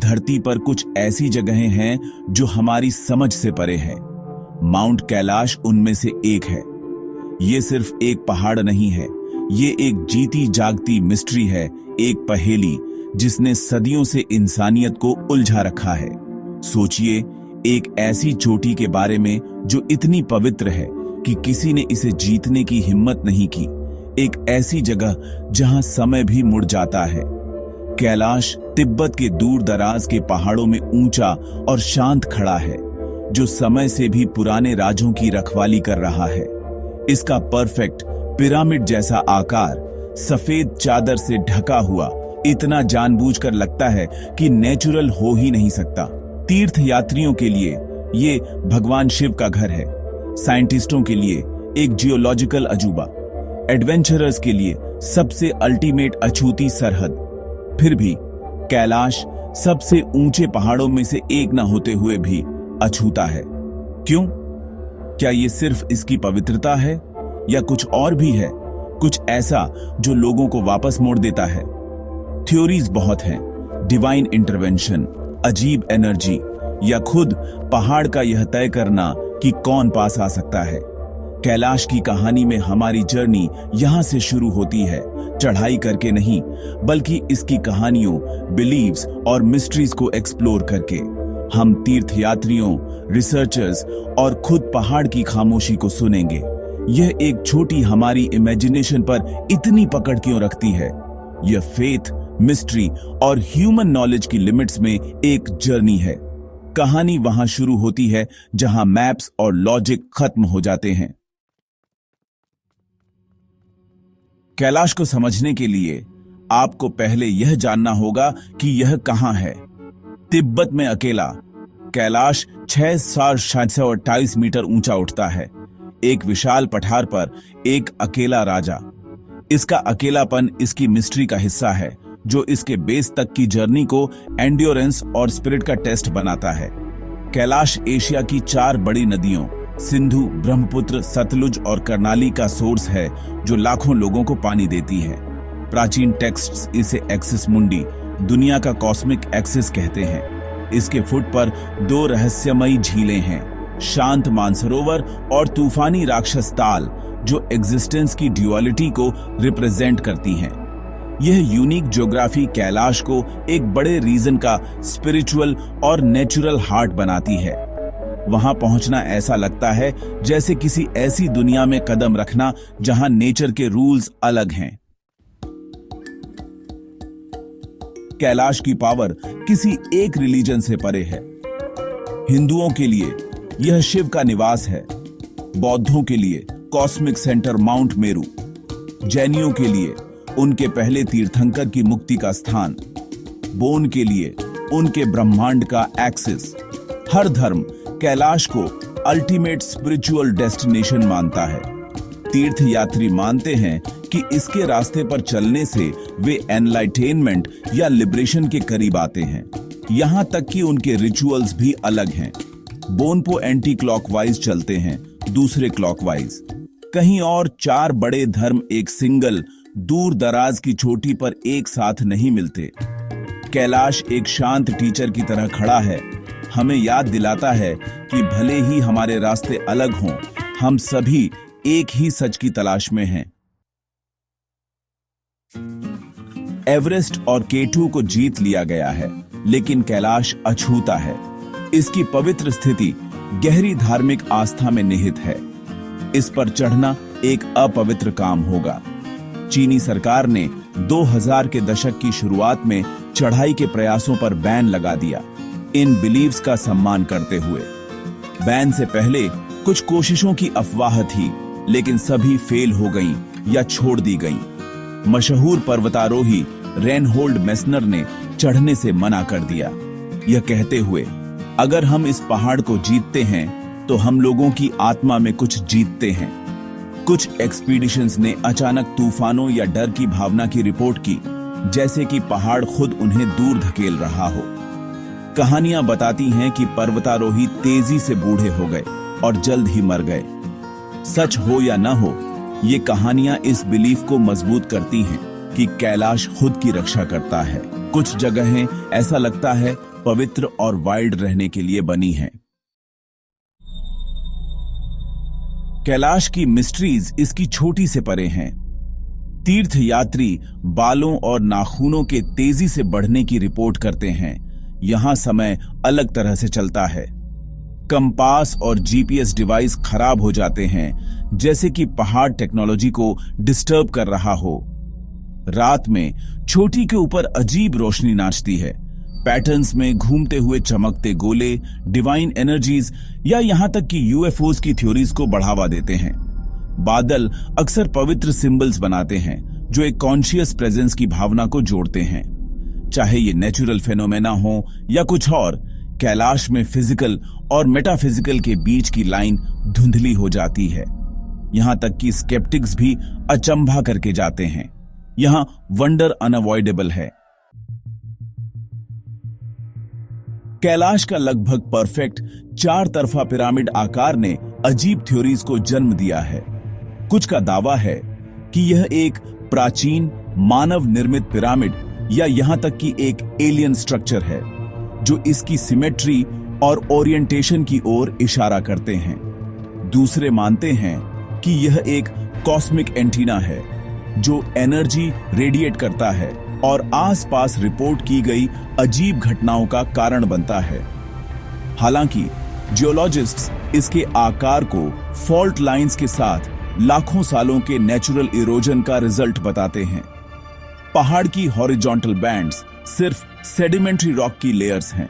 धरती पर कुछ ऐसी जगहें हैं जो हमारी समझ से परे हैं। माउंट कैलाश उनमें से एक है। ये सिर्फ एक पहाड़ नहीं है, ये एक जीती जागती मिस्ट्री है, एक पहेली जिसने सदियों से इंसानियत को उलझा रखा है। सोचिए, एक ऐसी चोटी के बारे में जो इतनी पवित्र है कि किसी ने इसे जीतने की हिम्मत नहीं की। एक ऐसी जगह जहां समय भी मुड़ जाता है। कैलाश तिब्बत के दूर दराज के पहाड़ों में ऊंचा और शांत खड़ा है, जो समय से भी पुराने राजों की रखवाली कर रहा है। इसका परफेक्ट पिरामिड जैसा आकार, सफेद चादर से ढका हुआ, इतना जानबूझकर लगता है कि नेचुरल हो ही नहीं सकता। तीर्थ यात्रियों के लिए ये भगवान शिव का घर है, साइंटिस्टों के लिए एक जियोलॉजिकल अजूबा, एडवेंचरर्स के लिए सबसे अल्टीमेट अछूती सरहद। फिर भी कैलाश सबसे ऊंचे पहाड़ों में से एक न होते हुए भी अछूता है। क्यों? क्या ये सिर्फ इसकी पवित्रता है या कुछ और भी है, कुछ ऐसा जो लोगों को वापस मोड़ देता है? थ्योरीज बहुत हैं, डिवाइन इंटरवेंशन, अजीब एनर्जी या खुद पहाड़ का यह तय करना कि कौन पास आ सकता है। कैलाश की कहानी में हमारी जर्नी यहां से शुरू होती है, चढ़ाई करके नहीं, बल्कि इसकी कहानियों, बिलीव्स और मिस्ट्रीज को एक्सप्लोर करके। हम तीर्थयात्रियों, रिसर्चर्स और खुद पहाड़ की खामोशी को सुनेंगे। यह एक छोटी हमारी इमेजिनेशन पर इतनी पकड़ क्यों रखती है? यह फेथ, मिस्ट्री और ह्यूमन नॉलेज की लिमिट्स में एक जर्नी है। कहानी वहां शुरू होती है जहां मैप्स और लॉजिक खत्म हो जाते हैं। कैलाश को समझने के लिए आपको पहले यह जानना होगा कि यह कहां है। तिब्बत में अकेला कैलाश 6,728 मीटर ऊंचा उठता है, एक विशाल पठार पर एक अकेला राजा। इसका अकेलापन इसकी मिस्ट्री का हिस्सा है, जो इसके बेस तक की जर्नी को एंड्योरेंस और स्पिरिट का टेस्ट बनाता है। कैलाश एशिया की 4 बड़ी नदियों सिंधु, ब्रह्मपुत्र, सतलुज और कर्नाली का सोर्स है, जो लाखों लोगों को पानी देती है। प्राचीन टेक्स्ट्स इसे एक्सिस मुंडी, दुनिया का कॉस्मिक एक्सिस कहते हैं। इसके फुट पर 2 रहस्यमयी झीलें हैं, शांत मानसरोवर और तूफानी राक्षस ताल, जो एग्जिस्टेंस की ड्युअलिटी को रिप्रेजेंट करती हैं। यह यूनिक ज्योग्राफी कैलाश को एक बड़े रीजन का स्पिरिचुअल और नेचुरल हार्ट बनाती है। वहां पहुंचना ऐसा लगता है जैसे किसी ऐसी दुनिया में कदम रखना जहां नेचर के रूल्स अलग हैं। कैलाश की पावर किसी एक रिलीजन से परे है। हिंदुओं के लिए यह शिव का निवास है, बौद्धों के लिए कॉस्मिक सेंटर माउंट मेरू, जैनियों के लिए उनके पहले तीर्थंकर की मुक्ति का स्थान, बोन के लिए उनके ब्रह्मांड का एक्सिस। हर धर्म कैलाश को अल्टीमेट स्पिरिचुअल डेस्टिनेशन मानता है। तीर्थ यात्री मानते हैं कि इसके रास्ते पर चलने से वे एनलाइटेनमेंट या लिबरेशन के करीब आते हैं। यहां तक कि उनके रिचुअल्स भी अलग हैं। बोनपो एंटी क्लॉकवाइज चलते हैं, दूसरे क्लॉकवाइज। कहीं और 4 बड़े धर्म एक सिंगल दूर दराज की चोटी पर एक साथ नहीं मिलते। कैलाश एक शांत टीचर की तरह खड़ा है, हमें याद दिलाता है कि भले ही हमारे रास्ते अलग हों, हम सभी एक ही सच की तलाश में हैं। एवरेस्ट और K2 को जीत लिया गया है, लेकिन कैलाश अछूता है। इसकी पवित्र स्थिति गहरी धार्मिक आस्था में निहित है। इस पर चढ़ना एक अपवित्र काम होगा। चीनी सरकार ने 2000 के दशक की शुरुआत में चढ़ाई के प्रयासों पर बैन लगा दिया, इन बिलीव्स का सम्मान करते हुए। बैन से पहले कुछ कोशिशों की अफवाह थी, लेकिन सभी फेल हो गईं या छोड़ दी गईं। मशहूर पर्वतारोही रेनहोल्ड मेस्नर ने चढ़ने से मना कर दिया, यह कहते हुए, अगर हम इस पहाड़ को जीतते हैं तो हम लोगों की आत्मा में कुछ जीतते हैं। कुछ एक्सपीडिशंस ने अचानक तूफानों या डर की भावना की रिपोर्ट की, जैसे कि पहाड़ खुद उन्हें दूर धकेल रहा हो। कहानियां बताती हैं कि पर्वतारोही तेजी से बूढ़े हो गए और जल्द ही मर गए। सच हो या न हो, ये कहानियां इस बिलीफ को मजबूत करती हैं कि कैलाश खुद की रक्षा करता है। कुछ जगहें ऐसा लगता है पवित्र और वाइल्ड रहने के लिए बनी हैं। कैलाश की मिस्ट्रीज इसकी छोटी से परे हैं। तीर्थयात्री बालों और नाखूनों के तेजी से बढ़ने की रिपोर्ट करते हैं। यहां समय अलग तरह से चलता है। कंपास और जीपीएस डिवाइस खराब हो जाते हैं, जैसे कि पहाड़ टेक्नोलॉजी को डिस्टर्ब कर रहा हो। रात में चोटी के ऊपर अजीब रोशनी नाचती है। पैटर्न्स में घूमते हुए चमकते गोले डिवाइन एनर्जीज या यहां तक कि यूएफओज की थ्योरीज को बढ़ावा देते हैं। बादल अक्सर पवित्र सिंबल्स बनाते हैं जो एक कॉन्शियस प्रेजेंस की भावना को जोड़ते हैं। चाहे ये नेचुरल फेनोमेना हो या कुछ और, कैलाश में फिजिकल और मेटाफिजिकल के बीच की लाइन धुंधली हो जाती है। यहां तक कि स्केप्टिक्स भी अचंभा करके जाते हैं। यहां वंडर अनअवॉइडेबल है। कैलाश का लगभग परफेक्ट 4 तरफा पिरामिड आकार ने अजीब थ्योरीज को जन्म दिया है। कुछ का दावा है कि यह एक प्राचीन मानव निर्मित पिरामिड या यहां तक कि एक एलियन स्ट्रक्चर है जो इसकी सिमेट्री और ओरिएंटेशन की ओर इशारा करते हैं। दूसरे मानते हैं कि यह एक कॉस्मिक एंटीना है जो एनर्जी रेडिएट करता है और आसपास रिपोर्ट की गई अजीब घटनाओं का कारण बनता है। हालांकि जियोलॉजिस्ट्स इसके आकार को फॉल्ट लाइंस के साथ लाखों सालों के नेचुरल इरोजन का रिजल्ट बताते हैं। पहाड़ की हॉरिजॉन्टल बैंड्स सिर्फ सेडिमेंट्री रॉक की लेयर्स हैं।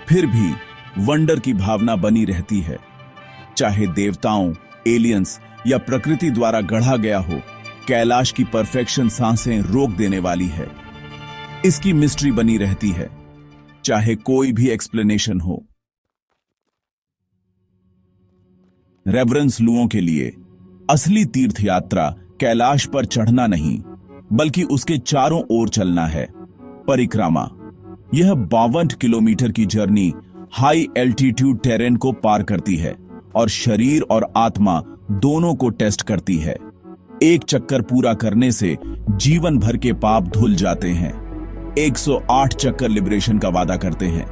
फिर भी वंडर की भावना बनी रहती है। चाहे देवताओं, एलियंस या प्रकृति द्वारा गढ़ा गया हो, कैलाश की परफेक्शन सांसें रोक देने वाली है। इसकी मिस्ट्री बनी रहती है, चाहे कोई भी एक्सप्लेनेशन हो। रेवरेंस लुओं के लिए असली तीर्थ यात्रा कैलाश पर चढ़ना नहीं, बल्कि उसके चारों ओर चलना है। परिक्रमा, यह 52 किलोमीटर की जर्नी हाई एल्टीट्यूड टेरेन को पार करती है और शरीर और आत्मा दोनों को टेस्ट करती है। एक चक्कर पूरा करने से जीवन भर के पाप धुल जाते हैं। 108 चक्कर लिबरेशन का वादा करते हैं।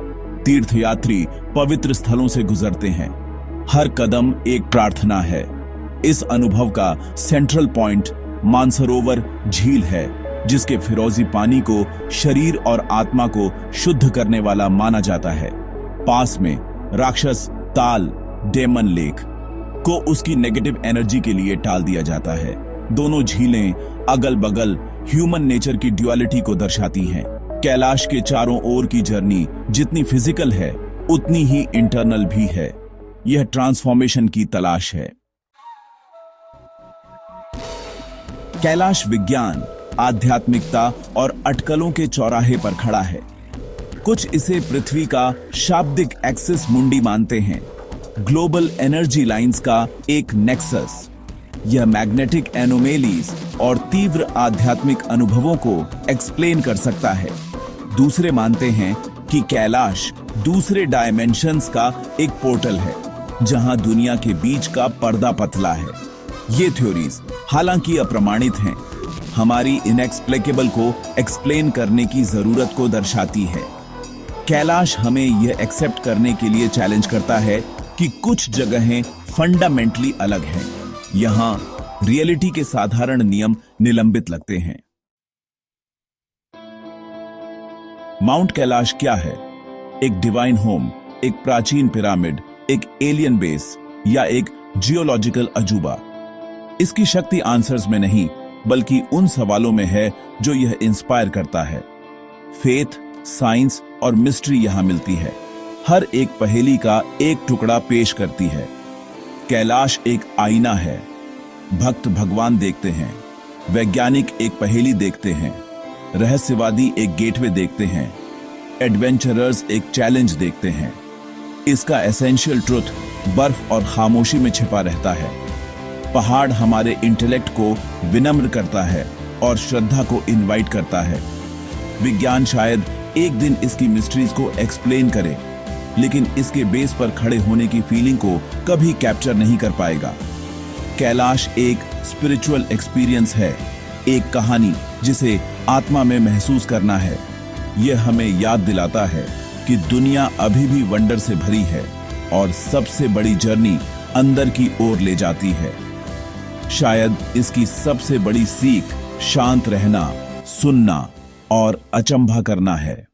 तीर्थयात्री पवित्र स्थलों से गुजरते हैं। हर कदम एक प्रार्थना है। इस अनुभव का सेंट्रल पॉइंट मानसरोवर झील है, जिसके फिरोजी पानी को शरीर और आत्मा को शुद्ध करने वाला माना जाता है। पास में राक्षस ताल डेमन लेक को उसकी नेगेटिव एनर्जी के लिए टाल दिया जाता है। दोनों झीलें अगल बगल ह्यूमन नेचर की ड्युअलिटी को दर्शाती हैं। कैलाश के चारों ओर की जर्नी जितनी फिजिकल है, उतनी ही इंटरनल भी है। यह ट्रांसफॉर्मेशन की तलाश है। कैलाश विज्ञान, आध्यात्मिकता और अटकलों के चौराहे पर खड़ा है। कुछ इसे पृथ्वी का शाब्दिक एक्सिस मुंडी मानते हैं, ग्लोबल एनर्जी लाइंस का एक नेक्सस। यह मैग्नेटिक एनोमेलीज और तीव्र आध्यात्मिक अनुभवों को एक्सप्लेन कर सकता है। दूसरे मानते हैं कि कैलाश दूसरे डायमेंशंस का एक पोर्टल है, जहां दुनिया के बीच का पर्दा पतला है। ये थ्योरीज हालांकि अप्रमाणित हैं, हमारी इनएक्सप्लिकेबल को एक्सप्लेन करने की जरूरत को दर्शाती है। कैलाश हमें यह एक्सेप्ट करने के लिए चैलेंज करता है कि कुछ जगहें फंडामेंटली अलग हैं। यहां रियलिटी के साधारण नियम निलंबित लगते हैं। माउंट कैलाश क्या है? एक डिवाइन होम, एक प्राचीन पिरामिड, एक एलियन बेस या एक जियोलॉजिकल अजूबा? इसकी शक्ति आंसर्स में नहीं, बल्कि उन सवालों में है जो यह इंस्पायर करता है। फेथ, साइंस और मिस्ट्री यहां मिलती है। हर एक पहेली का एक टुकड़ा पेश करती है। कैलाश एक आईना है। भक्त भगवान देखते हैं, वैज्ञानिक एक पहेली देखते हैं, रहस्यवादी एक गेटवे देखते हैं, एडवेंचरर्स एक चैलेंज देखते हैं। इसका एसेंशियल ट्रुथ बर्फ और खामोशी में छिपा रहता है। पहाड़ हमारे इंटेलेक्ट को विनम्र करता है और श्रद्धा को इनवाइट करता है। विज्ञान शायद एक दिन इसकी मिस्ट्रीज को एक्सप्लेन करे, लेकिन इसके बेस पर खड़े होने की फीलिंग को कभी कैप्चर नहीं कर पाएगा। कैलाश एक स्पिरिचुअल एक्सपीरियंस है, एक कहानी जिसे आत्मा में महसूस करना है। यह हमें याद दिलाता है कि दुनिया अभी भी वंडर से भरी है और सबसे बड़ी जर्नी अंदर की ओर ले जाती है। शायद इसकी सबसे बड़ी सीख शांत रहना, सुनना और अचंभा करना है।